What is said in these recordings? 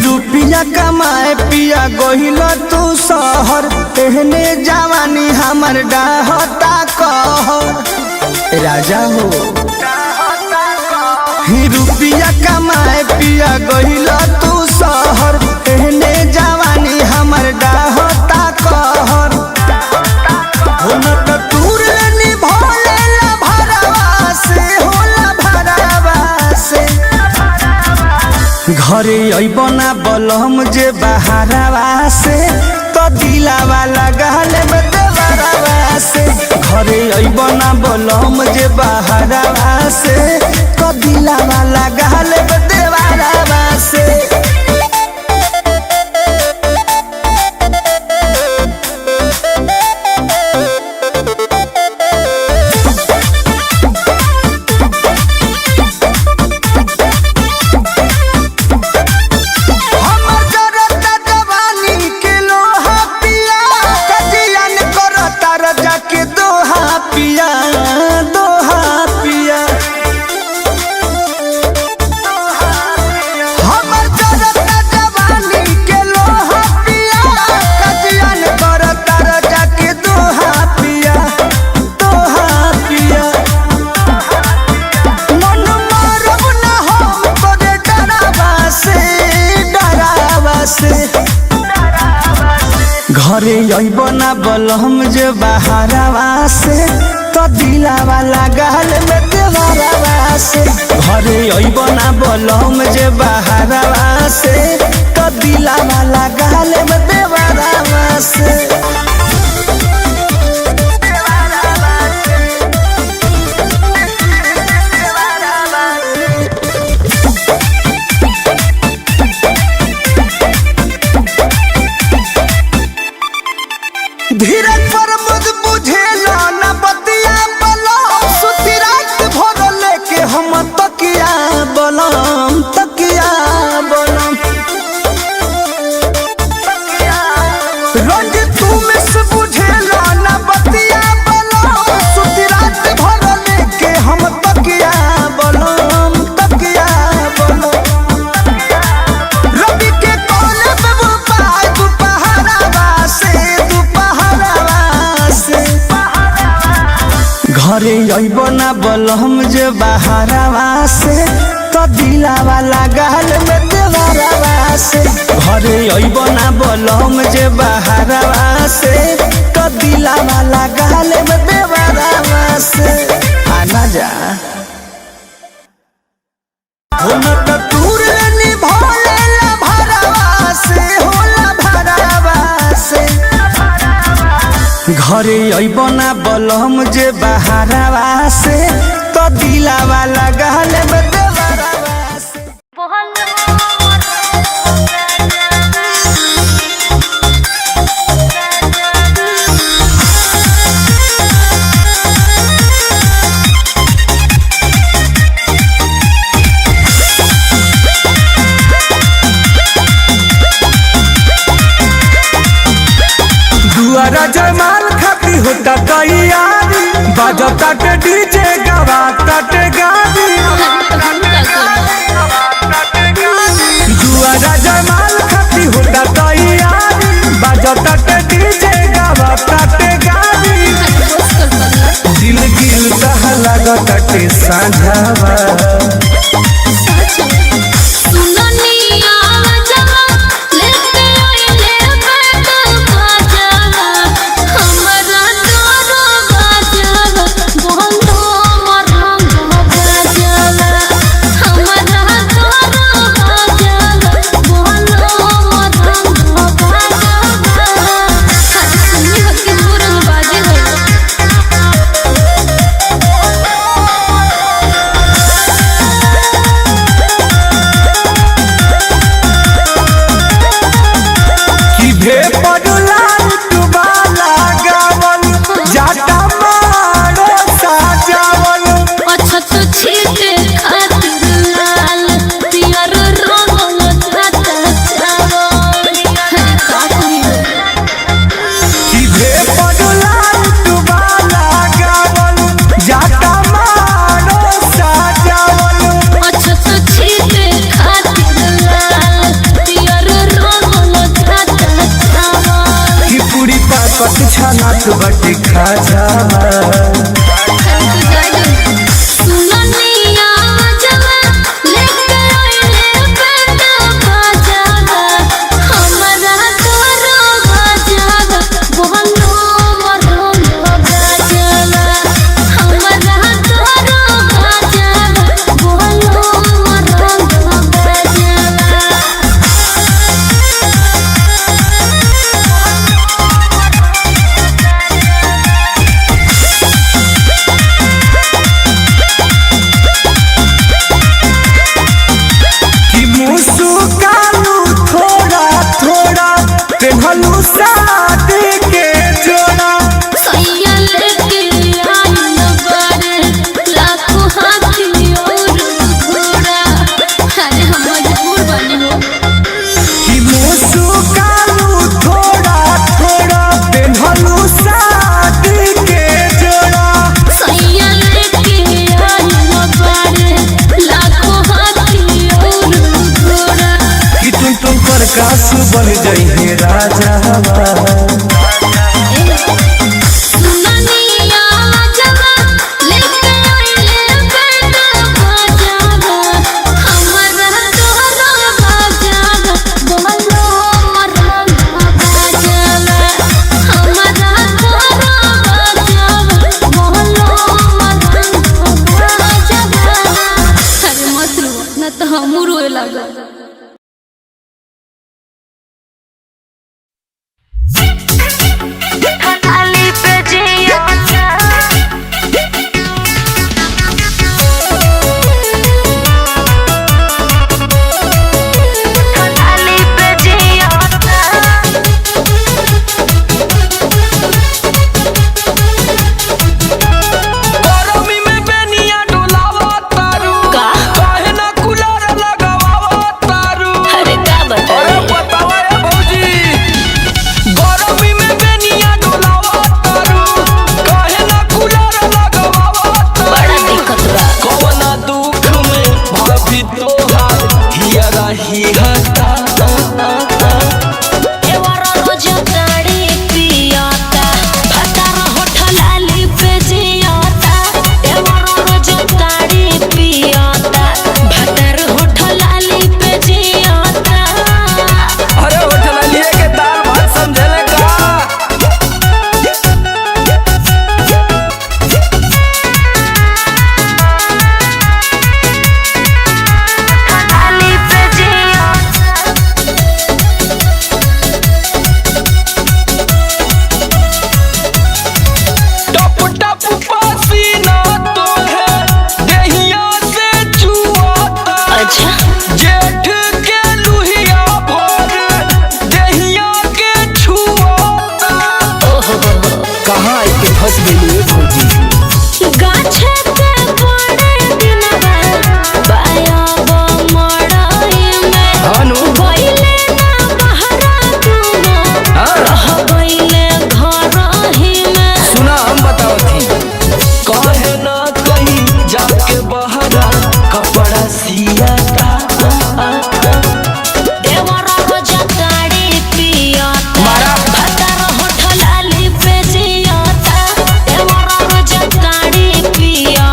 रुपया कमाए पिया गोहिल तू शहर तेहने जवानी हमर डाहता कहर राजा हो। रुपया कमाए पिया गोहिल तू शहर तेहने जवानी हमर डाहता कहर हो न त दूर निभोले ला भरवा से होला भरवा से घरे अइबना बलम जे बहारवा से तो दिलावा लगाले में देवरवा से घरे अइबना बलम जे बहारवा से तो दिलावा लगाले में देवरवा से घरे अइबना बलम जे बहारवा से तो दिलावा लगाल में देवरवा से घरे अइबना बलम जे बहारवा से तो दिलावा लगाल में देवरवा से धीरज पर मुझ बुझेला न बतिया बलम सुती रात भर लेके हम तकिया बलम रोज तू मिस बुझेला न बतिया बलम सुती रात भर लेके हम तकिया बलम रवि के कोने पे वो पाए दुपहरवा से घरे अइबना बलम जे बहारवा से तो दिलावा लगाल में देवरवा से घरे अइबना बलम जे बहारवा से तो दिलावा लगाल में देवरवा से आना जा हो न त दूर निभोले ला भरवा से होला भरवा से घरे अइबना बलम जे बहारवा से तो दिलावा लगाले में देवरवा से दुआरा जयमाल खाती होता तैयारी बजता के डीजे गवाता के गाड़ी दुआरा जयमाल खाती होता तैयारी बजता के डीजे गवाता के गाड़ी दिल गिल कहा लगता के साझावा की छानत बटे खा जावा कासु बन जाइए राजा पिया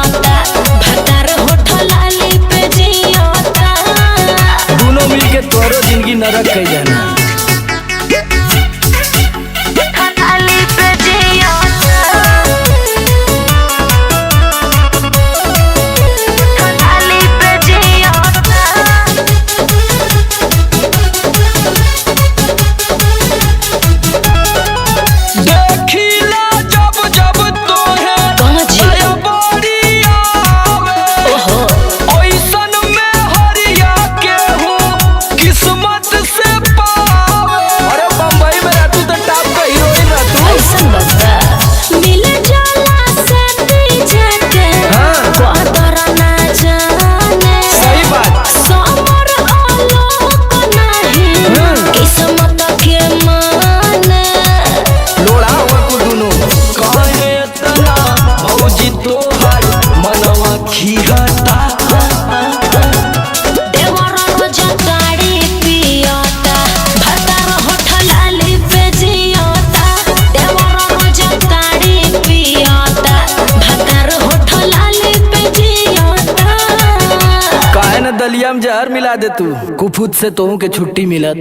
जहर मिला दे तू कुफुत से तोहू के छुट्टी मिलत।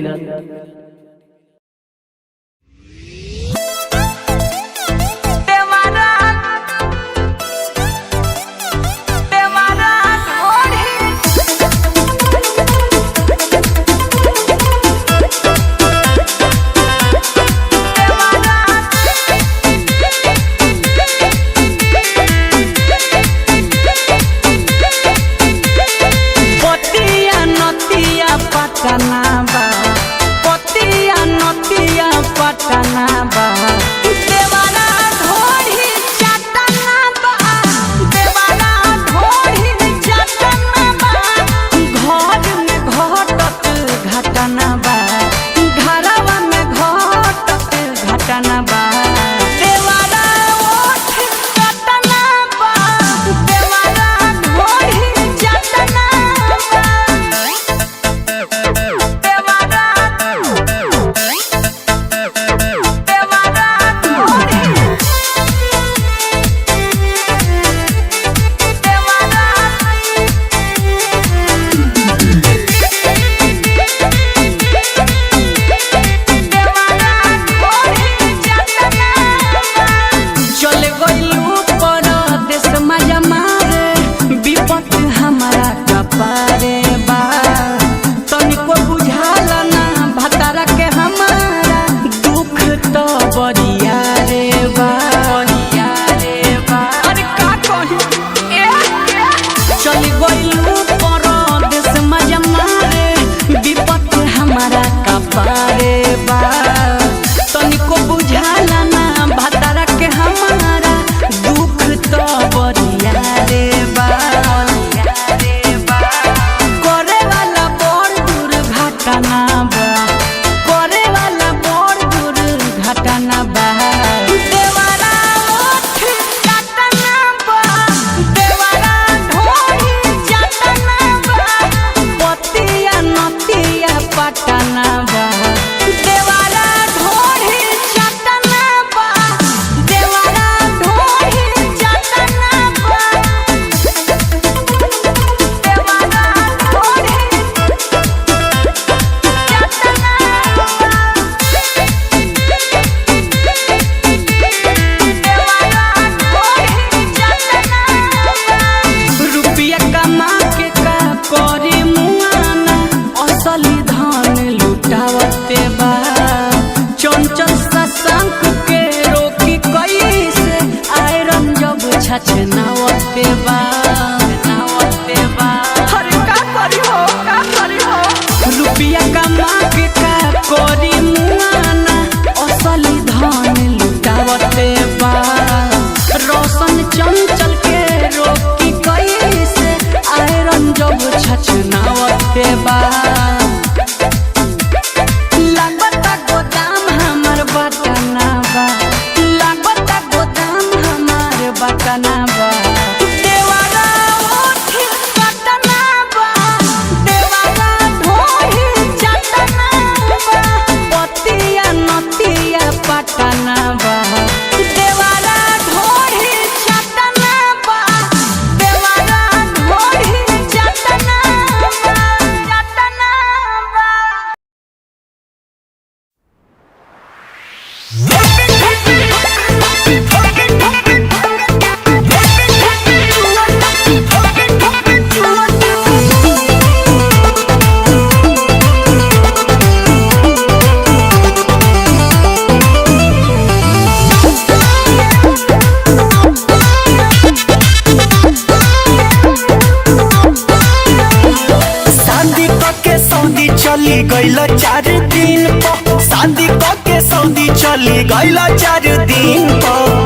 चली गईल 4 दिन शादी के सऊदी चली गईल 4 दिन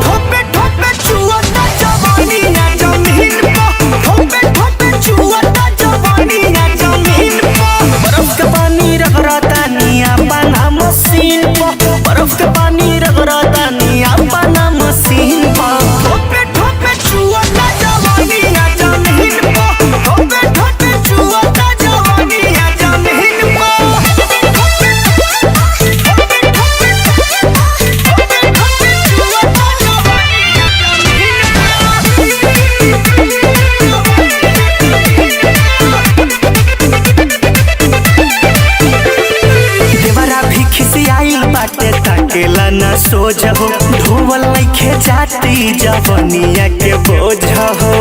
ठोपे ठोपे चुअता जवानी ना जमीन ठोपे ठोपे चुअता जवानी ना जमीन बर्फ के पानी रगड़ता निया बना मशीन बर्फ के पानी रगड़ता निया बना मशीन ठोपे ठोपे चुअता जवानी ना जमीन ठोपे ठोपे चुअता जवानी ना जमीन सोझ हो, ढोवल नइखे जाती जवनिया के बोझ हो।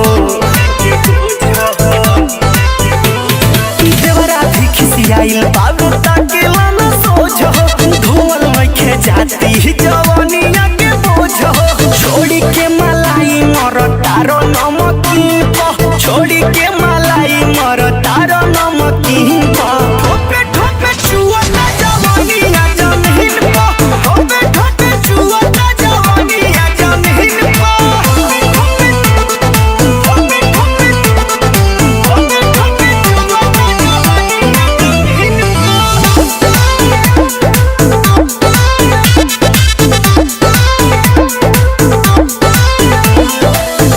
देवरा भी खिसियाइल बाबू ताकेला न सोझ हो, ढोवल नइखे जाती जवनिया के बोझ हो। छोड़ी के मलाई मर तारो नमकीन प, छोड़ी के मलाई मर तारो नमकीन प। ठोपे ठोपे छुअता जवनिया जमीन प, ठोपे ठोपे छुअता जवनिया जमीन प। ठोपे ठोपे ठोपे ठोपे ठोपे छुअता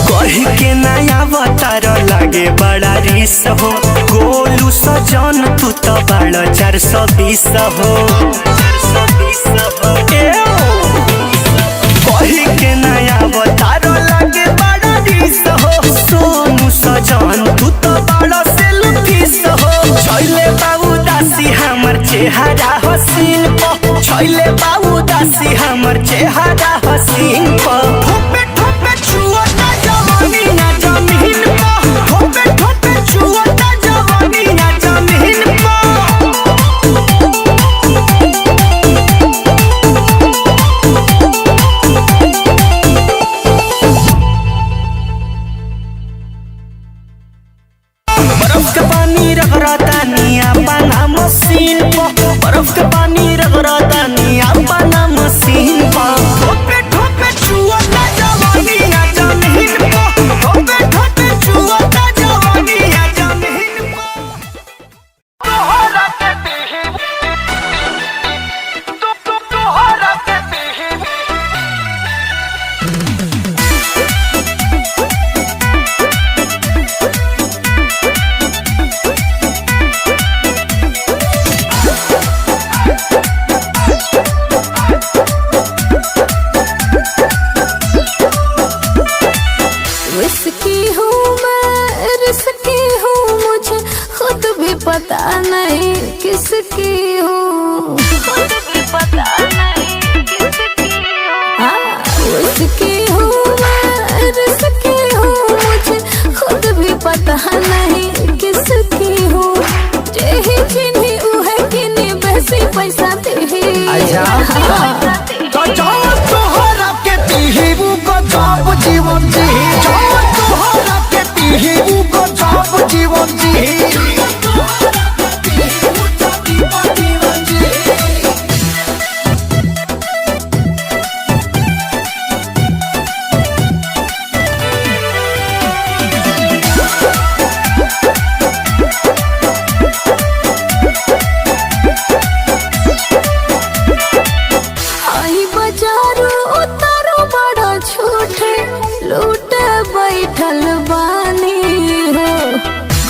कही के नया अवतार लागे बड़ा रिस हो, गोलू सजन तू तो बड़ा 420 हो। कही के नया अवतार लागे बड़ा रिस हो, सोनू सजन तू तो बड़ा सेल्फिश हो। छैले बाबू दासी हमर चेहरा हसीन प, छैले बाबू दासी हमर चेहरा हसीन प। ठोपे ठोपे छुअता जवनिया जमीन प, ठोपे ठोपे छुअता जवनिया जमीन प। बर्फ के पानी रगड़ता निया पाना मशीन प, बर्फ के पानी रगड़ता निया पाना मशीन प। ठोपे ठोपे छुअता जवनिया जमीन प, ठोपे ठोपे छुअता जवनिया जमीन प। तोहरा के पीही तोहरा के पीही रिस्की हूँ मैं, रिस्की हूँ, मुझे खुद भी पता नहीं किसकी हूँ। खुद भी पता नहीं किसकी हूँ। हाँ, रिस्की हूँ मैं, रिस्की हूँ, मुझे खुद भी पता नहीं किसकी हूँ। जेही चिन्ही उहे किनी बेसी पैसा देही। तो जाओ तोहरा के पीही को जाप जीवन जी, जाओ तोहरा के पीही को जाप जीवन जी। आई बाजारो उतारो बड़ा छूटे, लूटे बैठल बानी हो।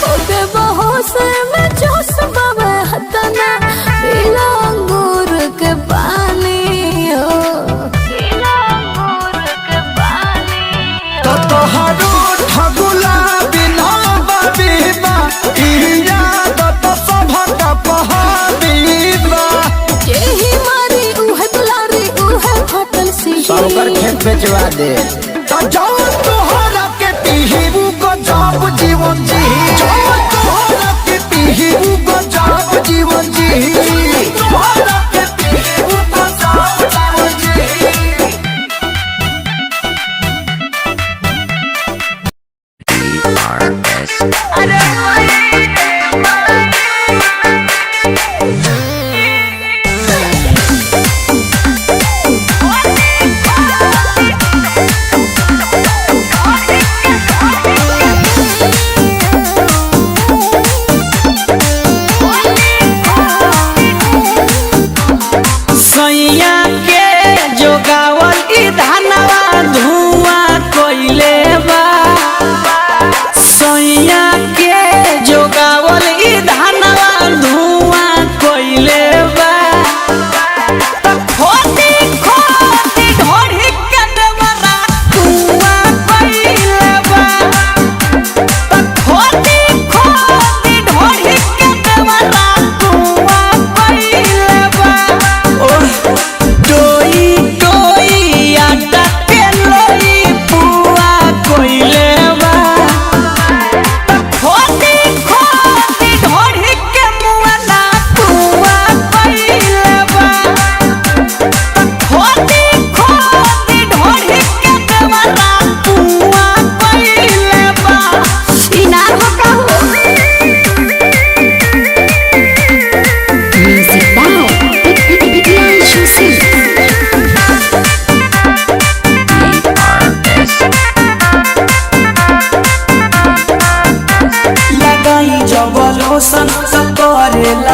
खुद बहोश में जोश बाबा हतना, पीला अंगूर के पानी हो। पीला अंगूर के पानी तो तोहरो ठगुला बिना बबीबा, इया तो सभक पहाबीबा। जेही मारी उहे दुलारी उहे फटल सी। साहूकार खेत बेचवा दे। तो जाओ तोहरा के पीही को जाप जीवन जी, जाओ तोहरा के पीही को जाप जीवन जी। तोहरा के पीही को जाप जीवन जी।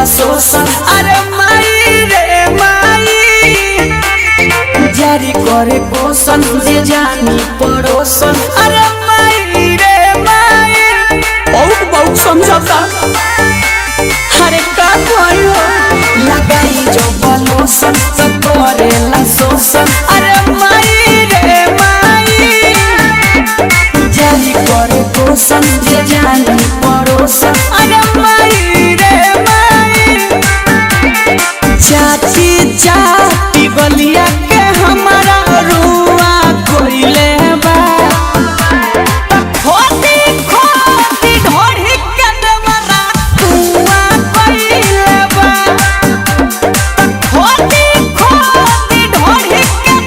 ला शोषण अरे माई रे माई जारी करे पोषण जे जानी पड़ोसन अरे माई रे माई बहुत बहुत समझौता अरे का भयो लगाई जो बलोसन तो करे ला शोषण अरे माई रे माई जारी करे पोषण जे जानी पड़ोसन अरे माई रे माई चाची चाची गलिया के हमारा रुआ कोइले बा खोटी खोटी ढोढ़ी के देवरा रुआ कोइले बा खोटी खोटी ढोढ़ी के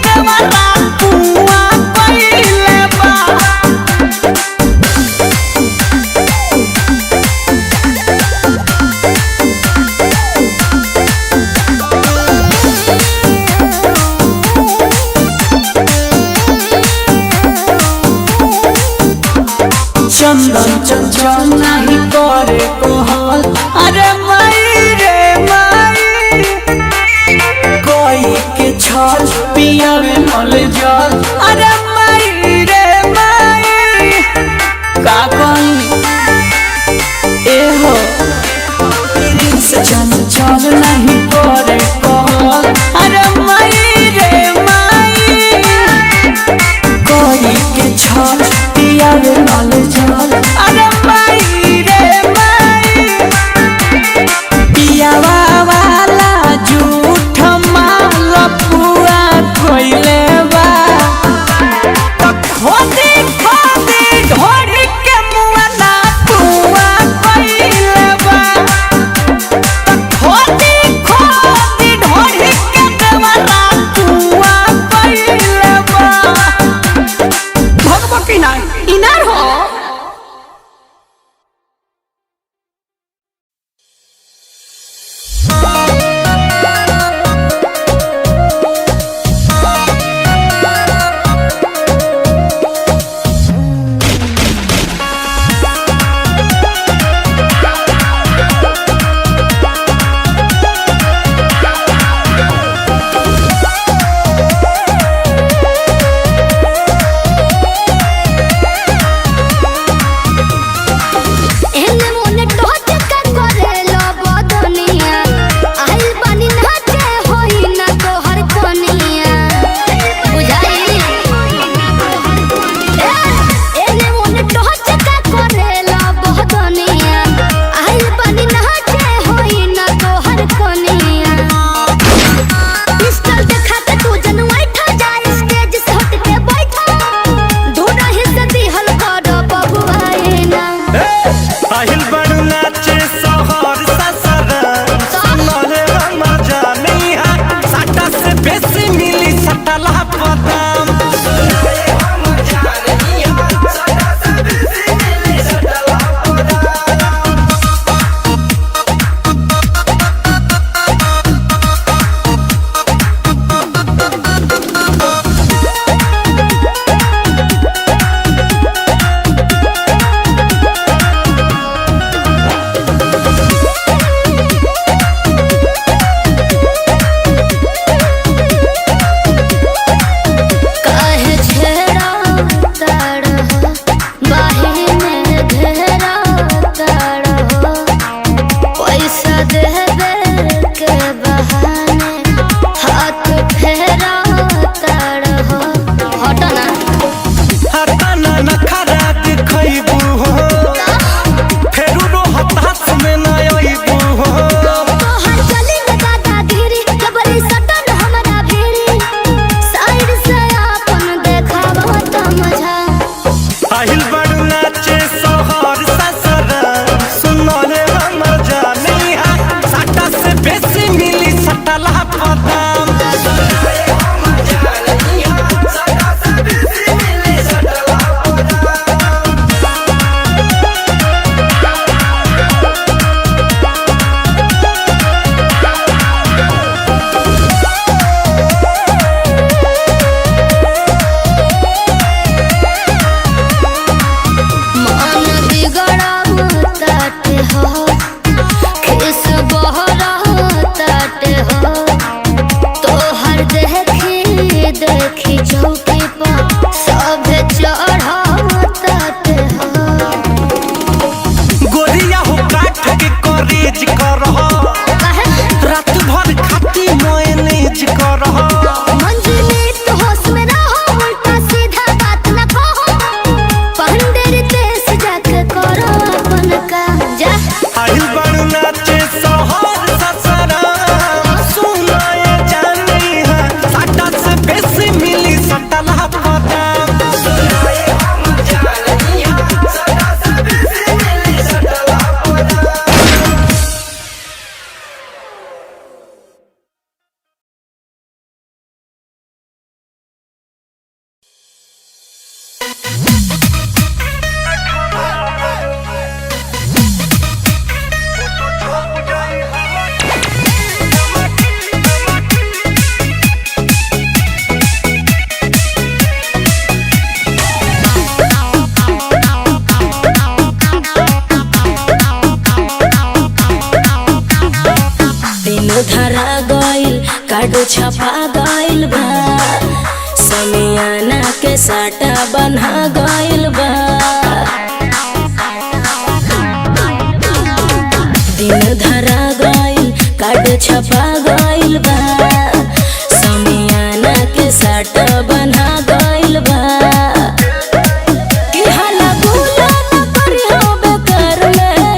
कार्ड छपा गइल बा, समियाना के साटा बना गइल बा। दिन धरा गइल कार्ड छपा गइल बा, समियाना के साटा बना गइल बा। कि हाला गुला न करिहो बेकार में,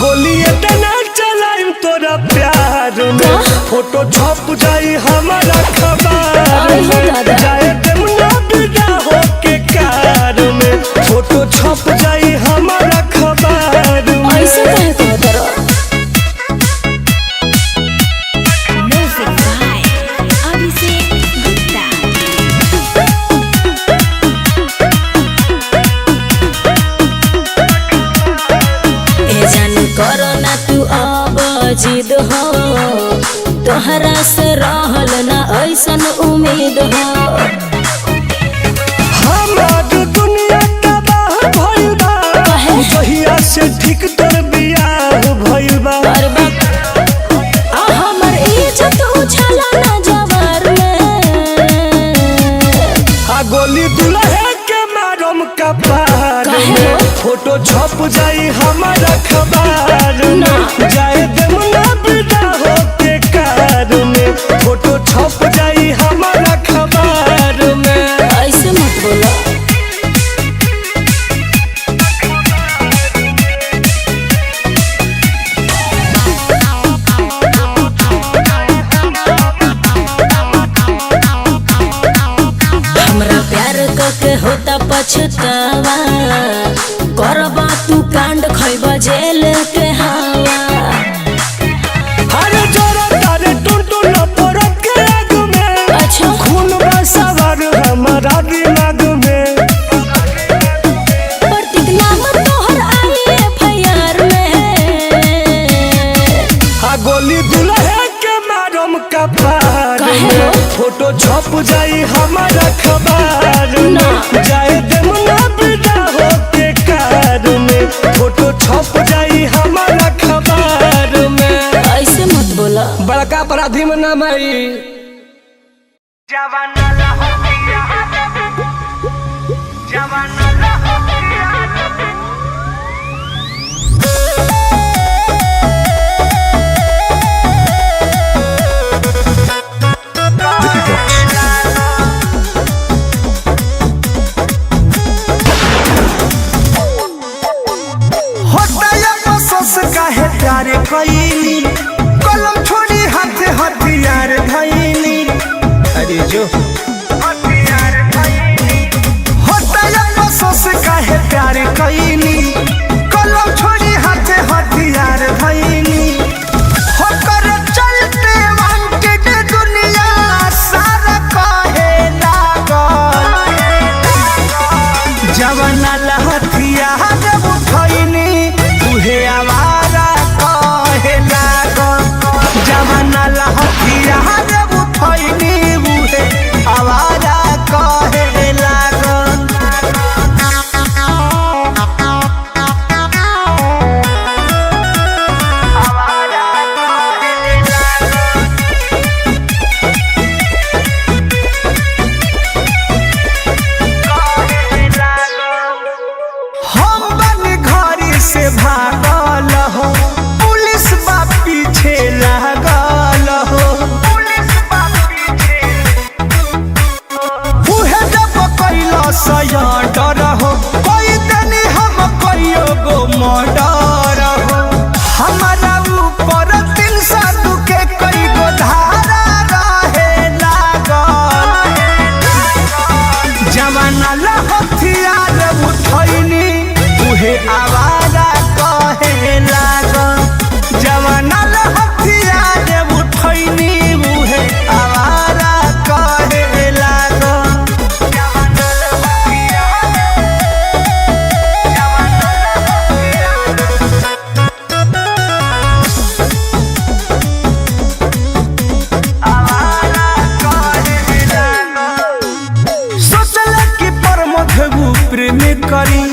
गोली इतना चलाइम तोरा प्यार में, फोटो छप जाई हमारा खबर में, जाए देमना बिना हो के कार में, फोटो छप जाई हमारा खबर में। ऐसे कहे तो करो। ए जान करो ना तू अब जिद हो, तोहरा से रहल ना ऐसन उम्मीद हो। हमार दुनिया तबाह भइल बा, जहिया से ठीक तोर बियाह भइल बा। हमर इज्जत उछला ना जवार में, आ गोली दुल्हे के मारम कपार में, फोटो छप जाई हमारा खबर में, जाए देमना बिना हो के कार में, फोटो छप जाई हमारा खबर में। ऐसे मत बोलो। हमरा प्यार के होता पछतावा, करबा तू कांड खइबा जेल के हवा। अरे जोरा तारे टुनटुन परत के आग में, अच्छा खून बा सवार हमारा दिमाग में। प्रतीक नाम तोहर आई एफआईआर में, आ गोली दुल्हे के मारम कपार में, फोटो छप जाई हमारा खबर में, जाए देमना बिना हो के कार में, फोटो छप जाई हमारा खबर में। ऐसे मत बोला। बड़का अपराधी में नाम आई। जवाना लहकिया जवाना लहकिया काहे प्यार कईली, कलम छोड़ी हाथे हथियार धईली। अरे जो हथियार धईली, होता या बसों से काहे प्यार कईली, कलम छोड़ी हाथे हथियार धईली। होकर चलते वांटेड दुनिया सारा कहे लागल, जवाना लहथियार उठैनी तुहे आवारा कहे लागल, जवाना लहथियार उठैनी मुहे आवारा कहे लागल। हम बन घरी से भागल हो, पुलिस बा पीछे लागल हो। उहे जब कैला सयडर हो, कोई तनी हम कहियो गो मर्डर हो। हमारा ऊपर 302 के कई गो धारा रहे लागल, जवाना लहथियार उठैनी तुहे आवारा कहे लागल, जवाना लहथियार उठैनी मुहे आवारा कहे लागल। सोचले कि प्रमोद प्रेम करी,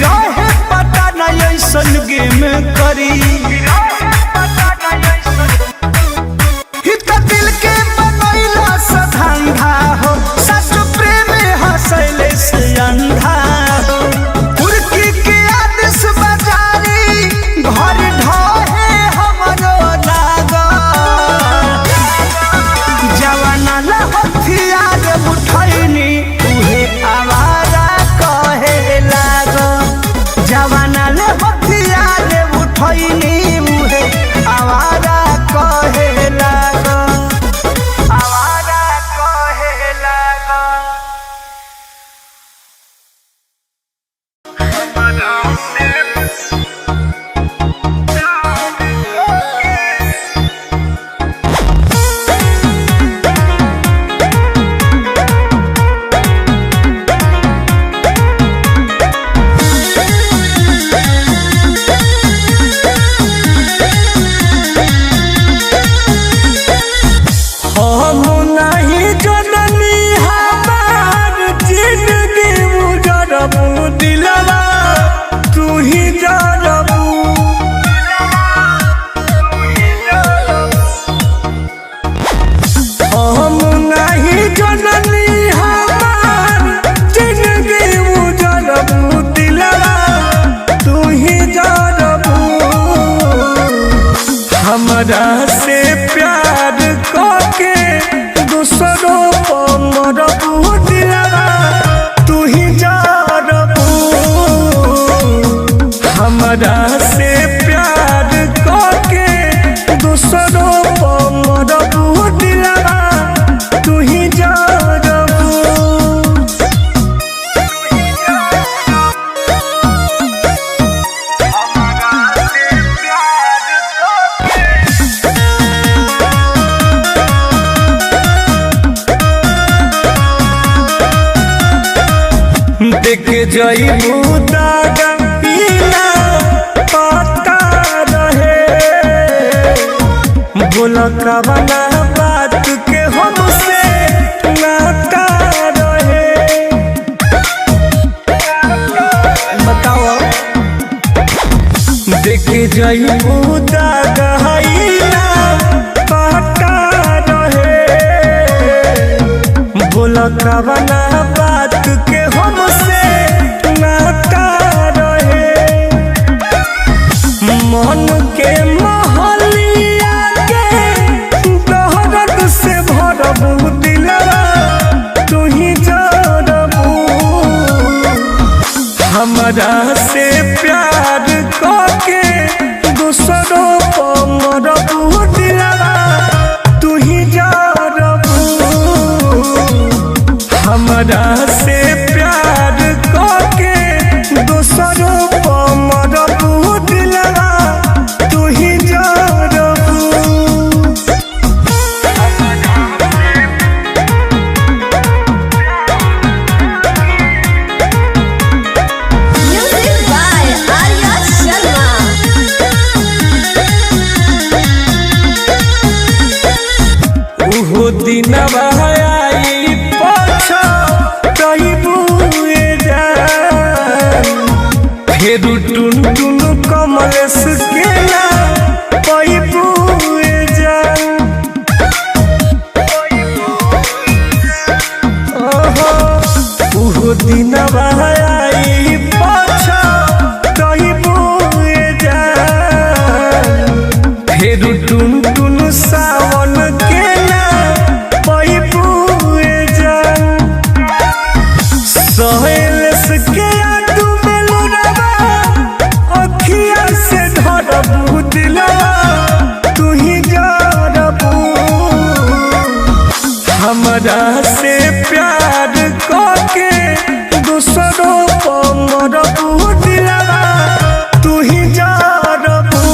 रहे पता नहीं ऐसन गेम करी। हमरा से प्यार करके दूसरों पर मरबू दिलवा तू ही जारबू हमरा से प्यार करके दूसरों पर मरबू दिलवा तू ही जारबू। देख जाइबू दागा पीला पता रहे बोला कवना बात के हमसे नाता रहे बताओ। देख जाइबू दागा पता रहे बोला कवना बात के हमसे नाता रहे मन के महलिया के दहरत से भरबू दिलवा तू ही जरबू हमरा से प्यार करके दूसरों पर मरबू दिलवा तू ही जरबू हमरा से प्यार करके दूसरों पर मरबू दिलवा तू ही जरबू। Music by Arya Sharma. उहो दिनवा आई पछताइबू जान फेर टुन टुन कमलेश के ना पाइबू जान उहो दिनवा आई पछताइबू जान फेर टुन टुन सावन के ना पाइबू जान सहेलस के आटू में लुरवा अखिया से धरबू दिलवा तू ही जरबू हमरा से प्यार करके दूसरों पर मरबू दिलवा तू ही जरबू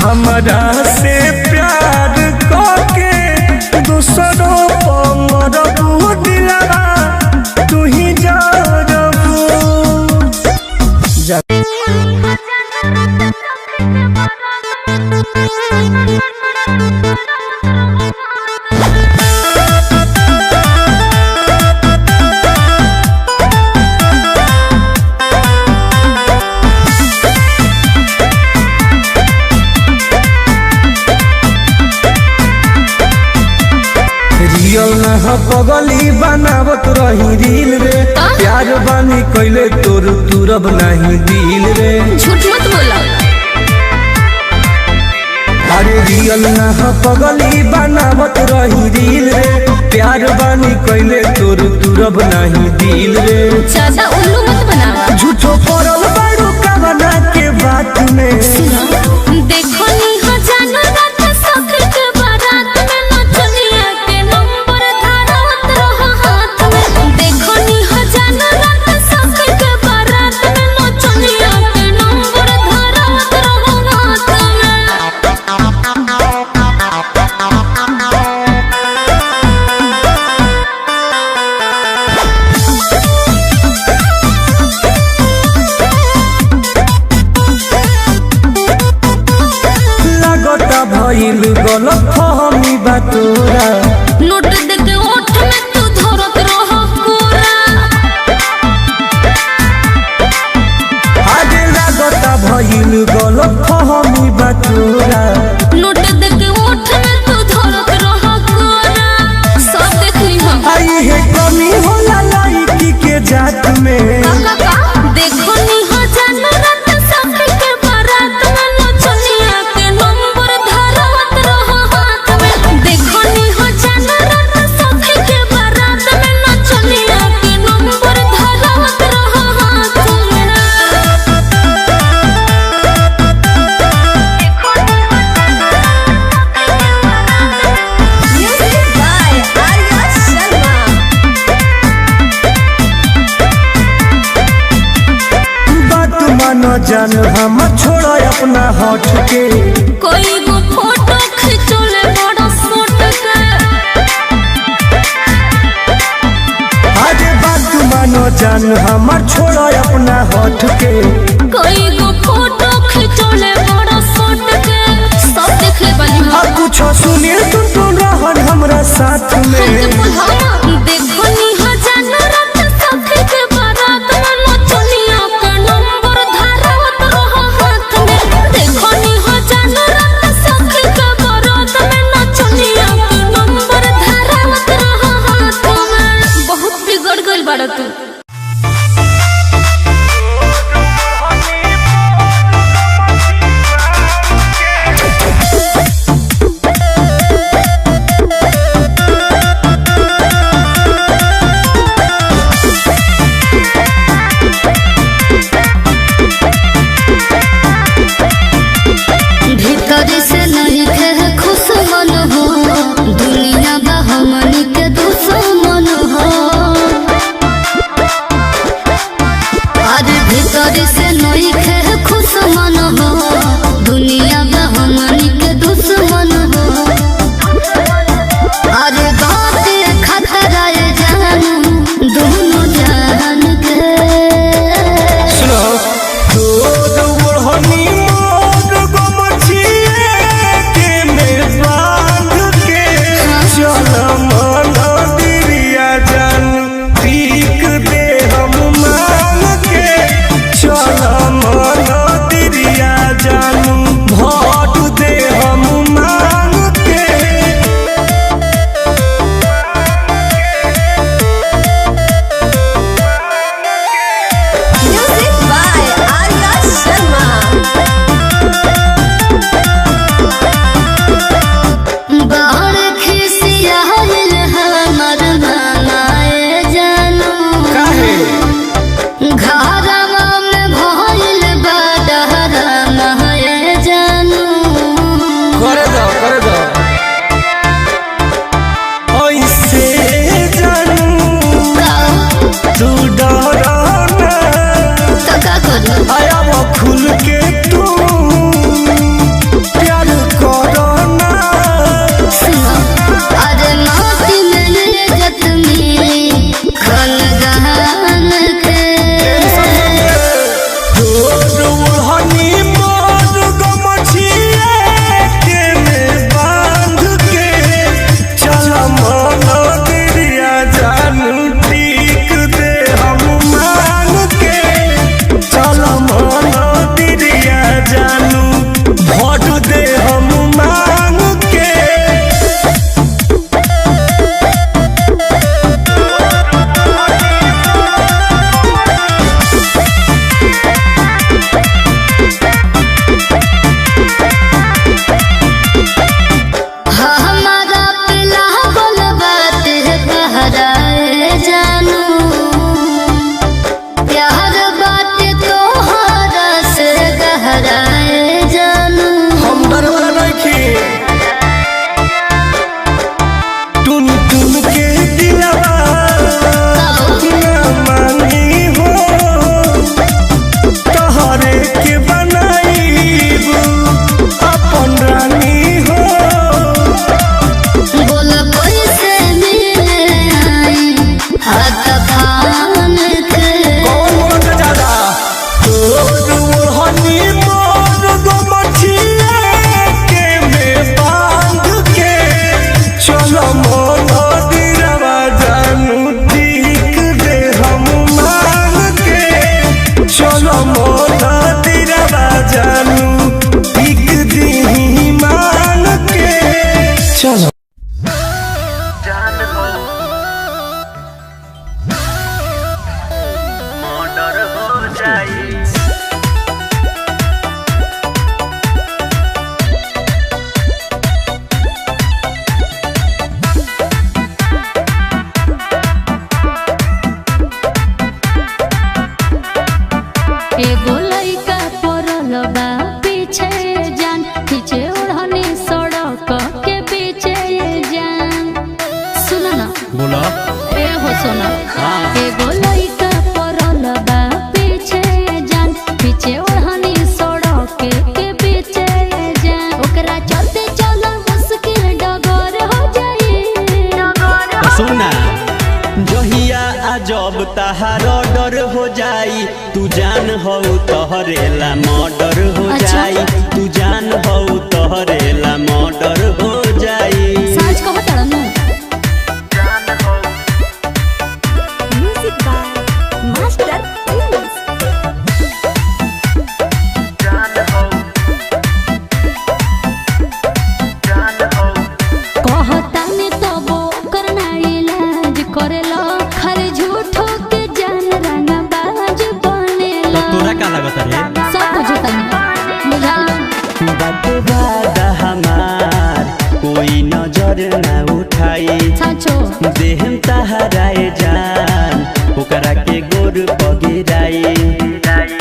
हमरा से प्यार करके दूसरों पर मरबू दिलवा तू ही जरबू। रियल न ह पगली बनावत रही रील रे प्यार बानी कैले तोर तुरब नहीं दिल रे झूठ मत बोला। अरे रियल न ह पगली बनावत रही रील रे प्यार बानी कैले तोर तुरब नहीं दिल रे ज्यादा उल्लू मत बनावा। झूठो पड़ल बारू कवना के बात में देखो नी हो जानो रात सखर के बारात में नचनिया के नंबर धारत रहो हाथ में। देखो नी हो जानो रात सखर के बारात में नचनिया के नंबर धारत रहो हाथ में। लगता भइल गलत फहमी बा तोरा नोट देके ओठ में तू धरत रहो कोरा। आगे लगता भइल गलत फहमी बा तोरा नोट देके ओठ में तू धरत रहो कोरा। सब देख ली हम। आई है कमी होला लाइकी के जात में देखो नी हो जानो रात सखर के बारात में नचनिया के जान हम छोड़ा अपना होठ के। कोई गो फोटो खिंचोले बड़ा सोट के। आज बात मानो जान हम छोड़ा अपना होठ के। कोई गो फोटो खिंचोले बड़ा सोट के। सब देख ले बनी हो। अब कुछ सुनिए तुम रहन हमरा साथ में। देखो नी हजान रात सखी के बारात में नचनिया के नंबर धारत रहा हाथ में। देखो नी हजान रात सखी के बारात में नचनिया के नंबर धारत रहा हाथ में। बहुत बिगड़ गइल बाड़ा तू। एगो लइका परल बा पीछे जान पीछे ओढ़नी जब तहार डर हो जाई तू जान हो तोहरेला मर्डर हो जाई तू जान हो तोहरेला मर्डर हो जाई साज कहो तड़नु म्यूजिक बाय मास्टर प्रिंस कहता ने तो वो करना इलाज करेला खाली झूठो के जान रंगा बाज बनेला तोरा का लागत रे सब बुझता नहीं बुझा लो बात बात हमार कोई नजर ना उठाई साचो देहम तहराए जान ओकरा के गोर पगिराई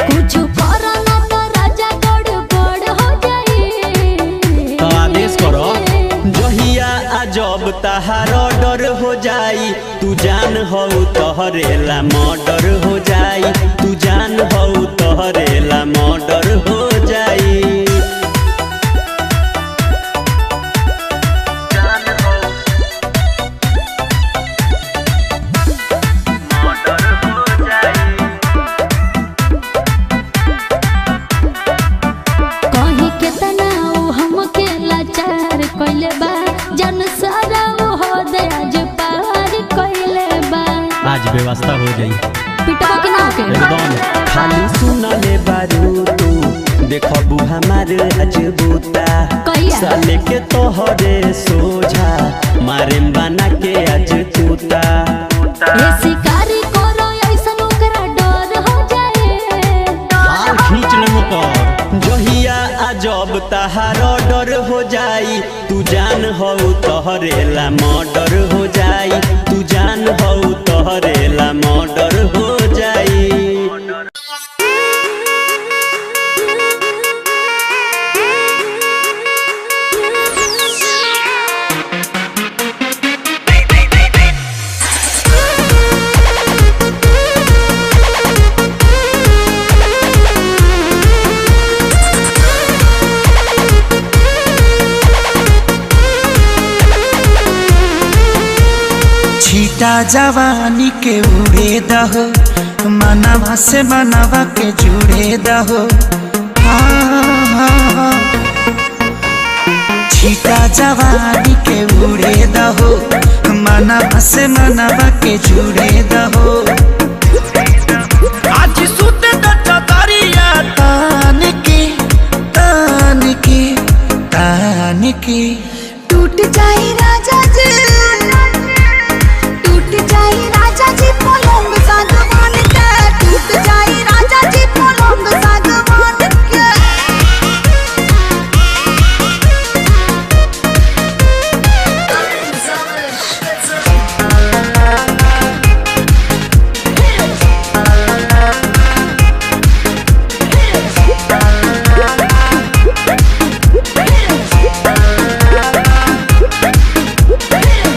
कुछ करना तो राजा गड़बड़ हो जाए तो आदेश करो जहिया अजब तहार डर हो जाई तू जान हो तोहरेला मर्डर हो जाई तू जान हो तोहरेला मर्डर हो जाई कहीं केतना उ हमके लाचार कइले बा जन सारा उ हो दे आज पार कइले बा आज व्यवस्था हो जाई पिटवा के ना के एकदम खाली सुनले बारू तू देखबू हमार अजबूता कहिया साले के तोहरे सोझा मारे बना के आज तूता ये शिकारी करो ऐसन ओकरा डर हो जाए खींच ले मुकर जहिया अजब तहार डर हो जाई तू जान हो तोहरेला मर्डर हो जाई तू जान हो तोहरेला मर्डर हो जाई छीटा जवानी के उड़े दहो मनवा से मनवा के जुड़े दहो छीटा जवानी के उड़े दहो मनवा से मनवा के जुड़े दहो आज सुत दरिया तान के तान के तान के टूट जाए राजा जी टूट जाए राजा जी पलंग सागवान के टूट जाए राजा जी पलंग सागवान के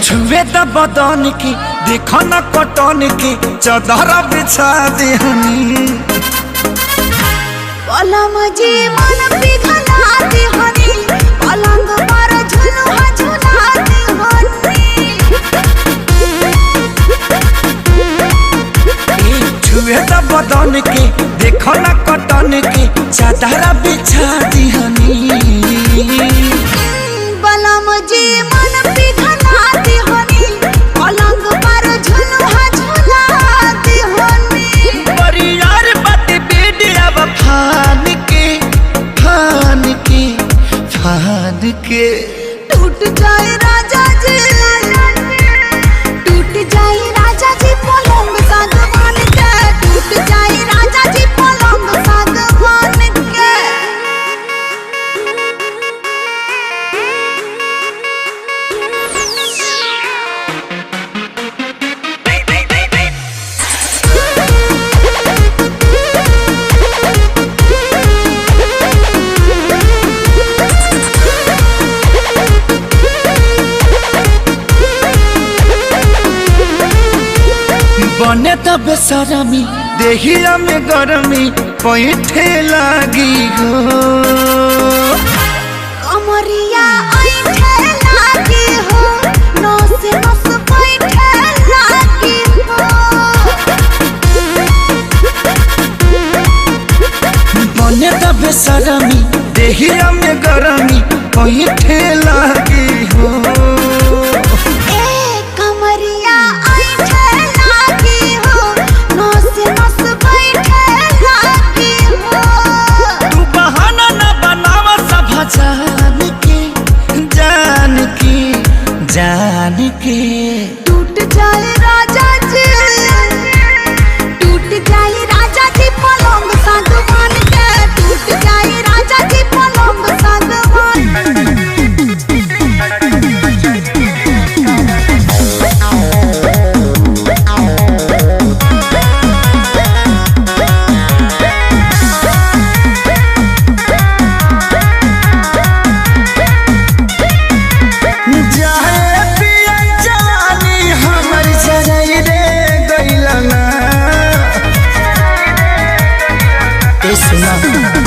छुए द बदन की देखो न कटन की चदर बिछा देहनी पलम जी मन पिघला दिहनी पलंग पर झुलुआ झुला दिहनी छुए द बदन की देखो न कटन की चदर बिछा देहनी पलम जी मन पिघला दिहनी पलंग पर झुलुआ झुला दिहनी परियार बट बेडिया फान के फान के फान के टूट जाए राजा जी टूट जाए राजा जी पलंग सागवान के टूट जाए राजा जी पलंग सागवान के बने त बेसरमी देहिया में गरमी पैठे लागी हो कमरिया ऐठे लागी हो नस नस बैठे लागी हो बेसरमी देहिया में गरमी कोई ठेला की हो कमरिया तू बहाना न बनावा सब जान के टूट जाए राजा जी पलंग सागवान के टूट जाए राजा जी पलंग सागवान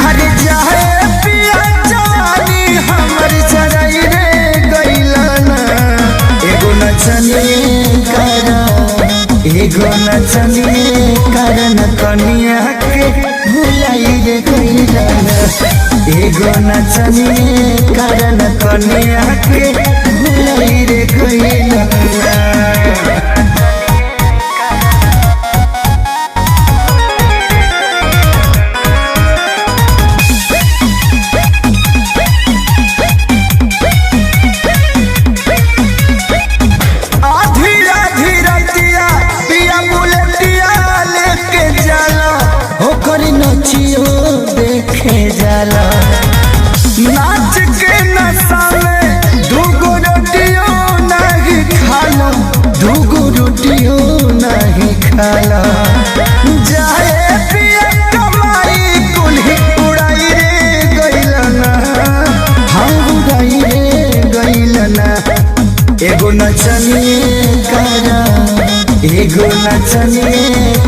अरे जाए पिया जवानी हमर जरई रे गइलना एगो नचनी कारण कनिया के भुलाई रे गइलना एगो नचनी कारण कनिया के भुलाई रे गइलना देखे जाला नाच के नशा में दूगो रोटियों नहीं खाला दूगो रोटियों नहीं खाला जाए पिया कमाई कुल्ही उड़ाई रे गइलना हम उड़ाई रे गइलना एगो नचनी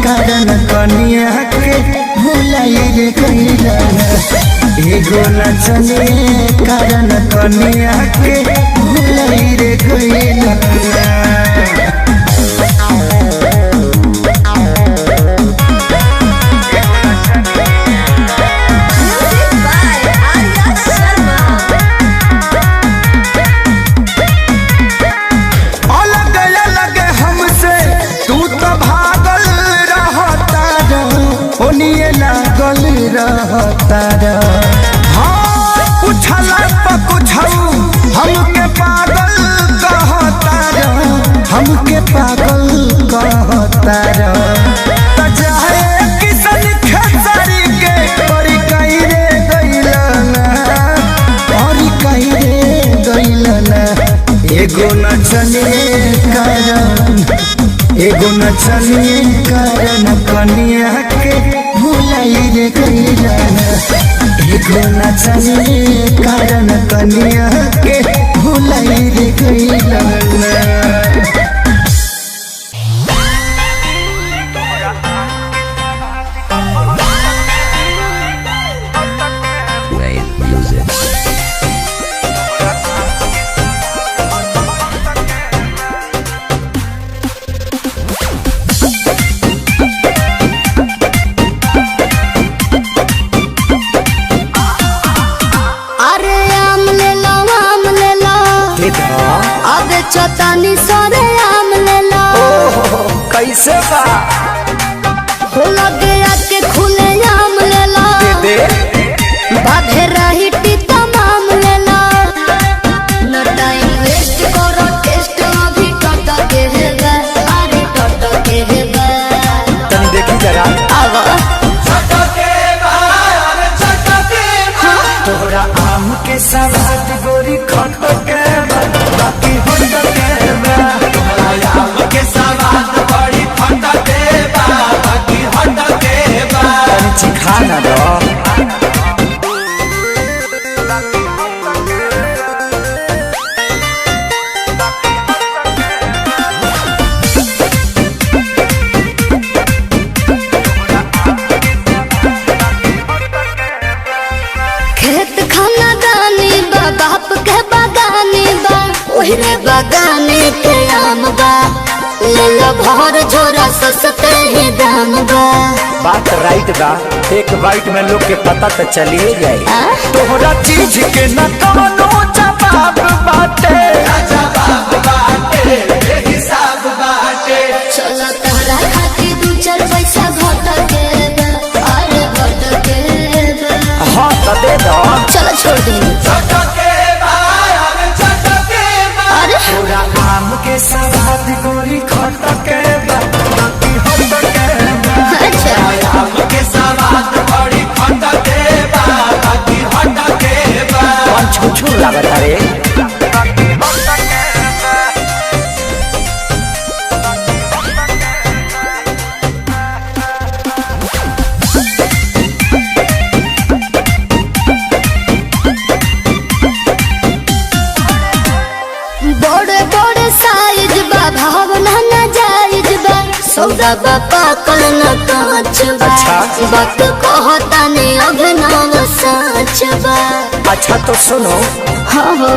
कारण कनिया के भुलाई रे गइलना एगो नचनी कारण कनिया के भुलाई रे गइलना हमके पागल कहतारा जाए किसन खेसारी के परी कहीं रे गइलना एगो नचनी कारण कनिया के भुलाई रे गइलना एगो नचनी कारण कनिया के भुलाई रे गइलना चतानी सरे आम ले लो कैसे बा हो लगे आके खुले आम ले लो दे बाधे रही टीता माम ले लो न टाइम वेस्ट करो टेस्ट अभी टट के हेगा अरे टट के हेगा तनी देखी जरा आवा तोरा आम के सवाद गोरी खट के बाकी होट के तोरा आम के सवाद बड़ी खट के बाकी होट के तनी चिखा ना दो ओहरे बगाने के आम बा ले लो भर झोरा सस्ते ही दाम बा बात राइट बाइट बा, एक बाइट में लोग के पता तो चलिए जाए। तोहरा चीज के न कवनो जवाब बाटे, जवाब बाटे, हिसाब बाटे। चलो तोहरा खातिर दू चार पैसा घट के दे, अरे घट के दे। हाँ तो दे दो। चलो छोड़ दे। अरे पूरा आम के सवाद गोरी खट के बा, बाकी हट के बा। अच्छा आम के सवाद बड़ी खट के बा, बाकी हट के बा। कौन छुछू लागत रे? बड़े बड़े साइज बा, भावना ना जायज बा, सौदा बा पाकल न कांच बा। अच्छा। बात कहता ने अभिनव सच बा। अच्छा तो सुनो, हाँ हो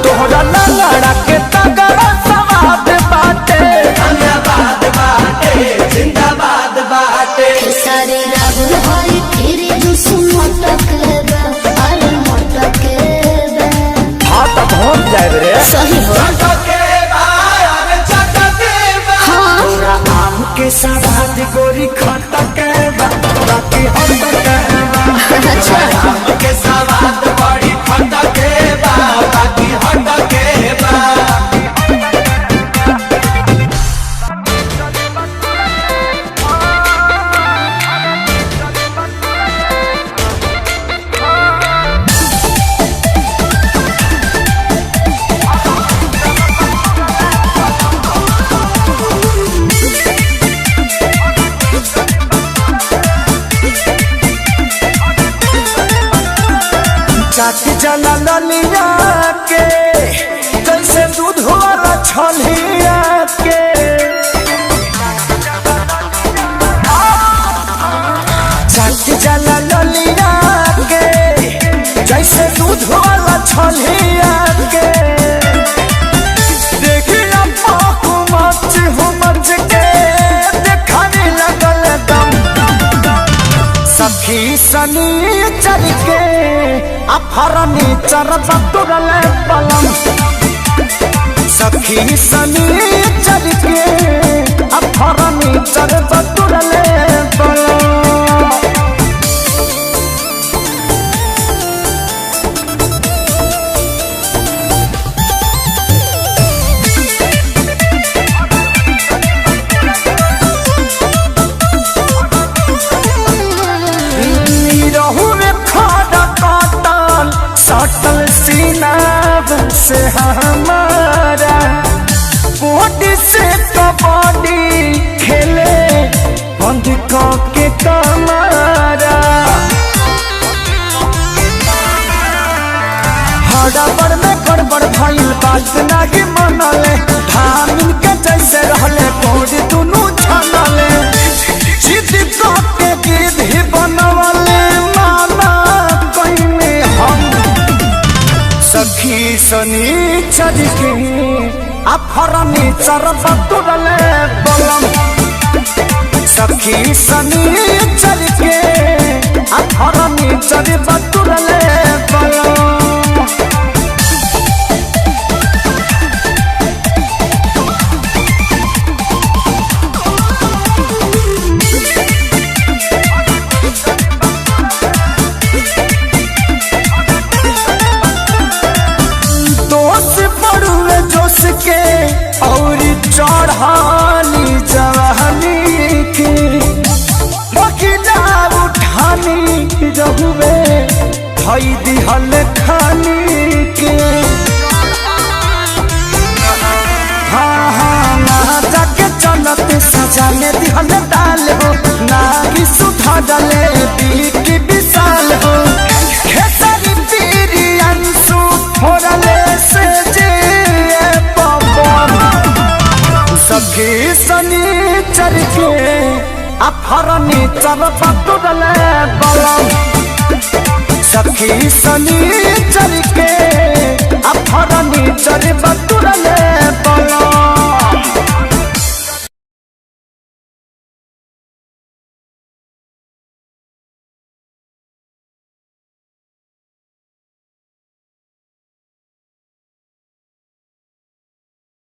तोहरा लंगड़ा के तगड़ा सवाद बाटे, धन्यवाद बाटे, जिंदाबाद बाटे। सारे राहुल हरी फिर जुस मटक बा, अरे मटक बा। हाँ तो पहुँच जाए रे। सही हो हाँ पूरा आम के सवाद गोरी खट के बा, बाकी हट के बा। अच्छा आम के सवाद बड़ी खट के बा, बाकी हट के बा। चाट जला ललिया के, जैसे दूध वाला छलिया के। चाट जला ललिया के, जैसे दूध वाला छलिया के। देखिया पाकू मच हो मच के, देखाने लगल दम। सखी सनी चल के अफरनी चरब तुरले पलम। सखी सनी चल के अफरनी चरब तुरले पलम। सटल सीना से हमारा बॉडी से कबड्डी खेले बंद के कमारा। हड़बड़ में गड़बड़ भइल बात नाही मनले, धान के जैसे रहले बॉडी दुनू छनले। जिद के गिद्ध ही बनवले, माना कइने हम। सखी सनी चल के अफरनी चरब तुरले बलम। सखी सनी चल के अफरनी चरब तुरले बलम। जोश के और चढ़ानी जवानी की, बकिला उठानी रहुए धई दिहल खानी के। हाँ हाँ ना जाके चलते सजा में दिहल डाल हो, ना कि सुधा डाले की विशाल हो। खेसारी पीरी अंशु फोड़ले से सखी सनी चल के अफरनी चरब तुरले बलम। सखी सनी चल के अफरनी चरब तुरले बलम।